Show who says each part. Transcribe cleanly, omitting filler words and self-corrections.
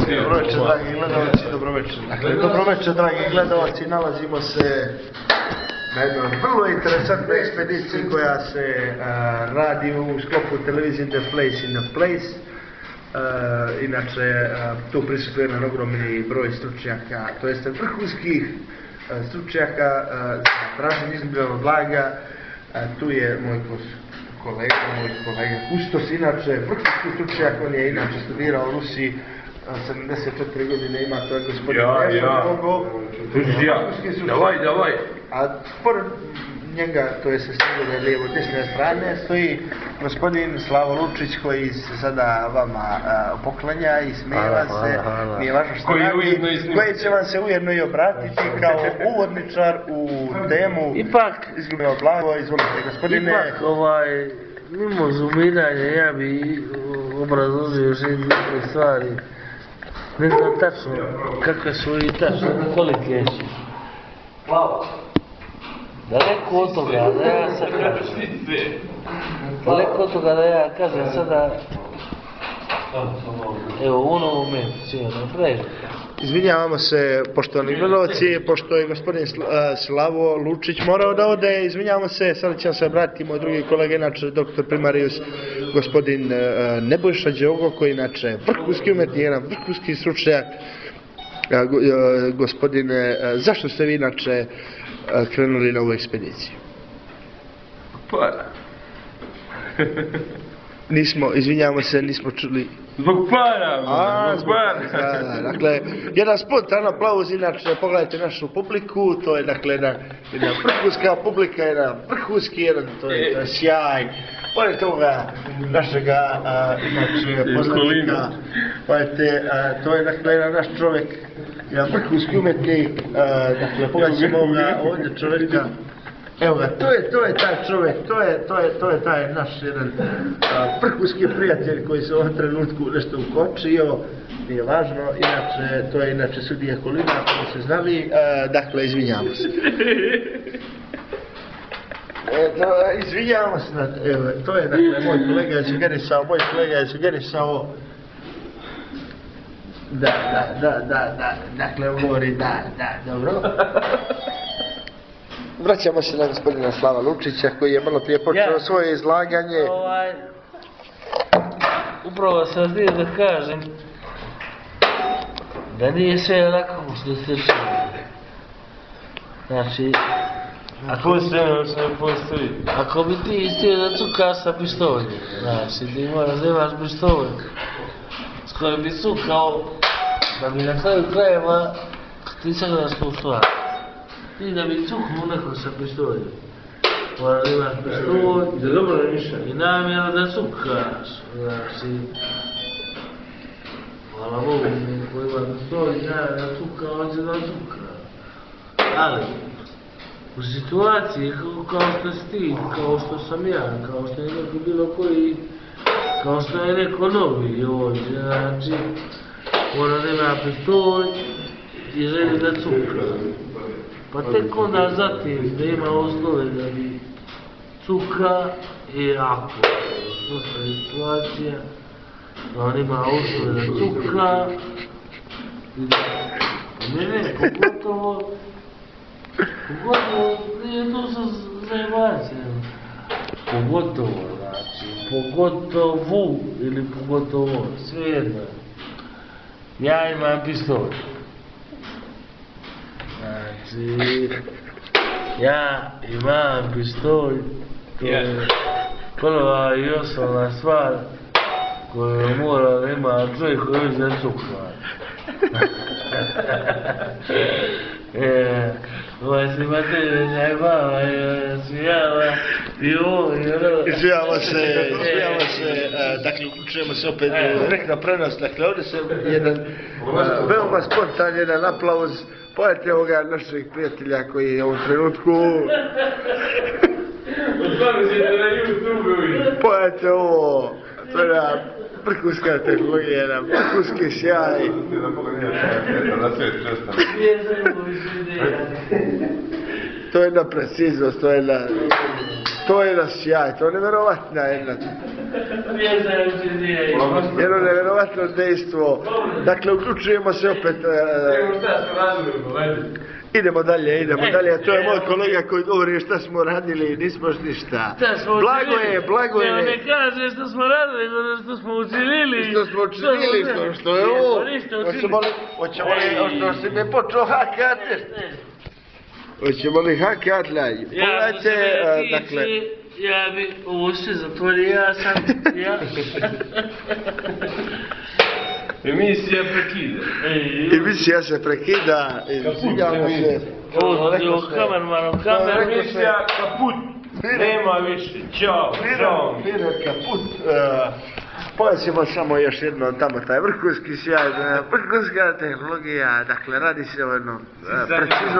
Speaker 1: Dobroveče, dragi gledalci, dobroveče. Dakle, dobroveče, dragi gledalci, nalazimo se na jednoj vrlo interesantnoj ekspediciji koja se radi u sklopu televizije The Place in the Place. Inače, tu prisutuje jedan ogromni broj stručnjaka, to jeste vrhunskih stručnjaka za traženje izgubljenog blaga. Tu je moj kolega Kustos, inače vrhunski stručnjak, on je inače studirao u Rusiji, 74 godine ima, to je gospodin Nešo.
Speaker 2: Давай.
Speaker 1: A pored njega, to je sa njegove lijevo desne strane, stoji gospodin Slavo Lučić koji se sada vama poklanja i smijeva se, nije važno što radi, koji će vam se ujedno i obratiti kao uvodničar u temu izgubljeno blago. Izvolite, gospodine.
Speaker 3: Ipak, mimo zumiranja, ja bi obrazložio još neke stvari. Ne znam tačno kakve su i tačno kolike su. Daleko od toga da ja kažem sada, evo u onom momentu sigurno pređe.
Speaker 1: Izvinjavamo se, poštovani gledalci, pošto je gospodin Slavo Lučić morao da ode, izvinjavamo se, sada ćemo se obratiti moj drugi kolega, inače doktor primarius, gospodin Nebojša Đogo, koji inače vrhunski umetnik, jedan vrhunski stručnjak. Gospodine, zašto ste vi inače krenuli na ovu ekspediciju?
Speaker 2: Para.
Speaker 1: Izvinjavamo se, nismo čuli.
Speaker 2: Zbog para.
Speaker 1: Dakle, jedan spontan aplauz, inače, pogledajte našu publiku, to je, dakle, jedna vrhunska publika, jedan vrhunski, to je sjaj. Pored toga, našega, inače, poznanika, to je, dakle, jedan naš čovjek, jedan vrhunski umetnik, dakle, pogledajte ovoga ovdje čovjeka. Evo ga, to je taj čovjek, to je taj naš jedan vrhunski prijatelj koji se u ovom trenutku nešto ukočio, nije važno, inače, to je inače sudija Kolina, ako se znali, dakle, izvinjamo se. Izvinjamo se, evo, to je, dakle, moj kolega je sugerisao, dakle, govori dobro. Vraćamo se na gospodina Slava Lučića koji je malo prije počeo svoje izlaganje.
Speaker 3: Upravo sam htio da kažem da nije sve onako što ste čuli. Znači, ako bi ti htio da cukaš sa pištoljem, znači ti moraš da imaš pištolj s kojim bi cukao, da bi na kraju krajeva ti sagledaš tu stvar. Ti da bi cuknuo neko sa pištoljem, mora da imaš pištolj i namjera da cukaš. Znači, hvala Bogu, ko ima pištolj i namjera da cuka, on će da cuka. Ali, u situaciji kao što si ti, kao što sam ja, kao što je neko bilo koji, kao što je neko novi ovdje, znači, mora da ima pištolj i želi da cuka. Pa tek onda zatim da ima uslove da bi cuka i ako postoji situacija da on ima uslove da cuka i da... pogotovo nije to sa zajebanjem. Pogotovo ili pogotovo, sve jedno. Ja imam pištolj. Znači, ja imam pištolj, to je prva i osnovna stvar koju mora da ima čovjek koji već ne cuka. Ovaj se imate zajebava, smijava i ovo i ono.
Speaker 1: Izvijamo se, dakle, uključujemo se opet u direktna prenos, dakle, ovdje se jedan veoma spontan, jedan aplauz. Pogledajte ovoga našeg prijatelja koji je u ovom trenutku... Pogledajte ovo, to je jedna vrhunska tehnologija, jedan vrhunski sjaj. To je jedna preciznost, to je jedna... To je jedan sjaj, to je nevjerovatna jedna. Jedno nevjerovatno dejstvo. Dakle, uključujemo se opet... Idemo dalje, to je moj kolega koji govori šta smo radili, nismo ništa. Blago je.
Speaker 3: Ne kaže što smo radili, nego što smo učinili.
Speaker 1: Što je ovo. Hoćemo li, što si me počeo hakati? Hoćemo li hakati? Pogledajte, dakle...
Speaker 3: Ja bi ovo se zatvorio, ja sam...
Speaker 2: Emisija prekida.
Speaker 1: Emisija se prekida. Izvinjamo se.
Speaker 3: Ovo kamermanom,
Speaker 2: Emisija kaput. Nema više. Ćao.
Speaker 1: Firer kaput. Pojasimo samo još jedno tamo taj vrhunski sjaj, vrhunska tehnologija, dakle radi se o jednom preciznom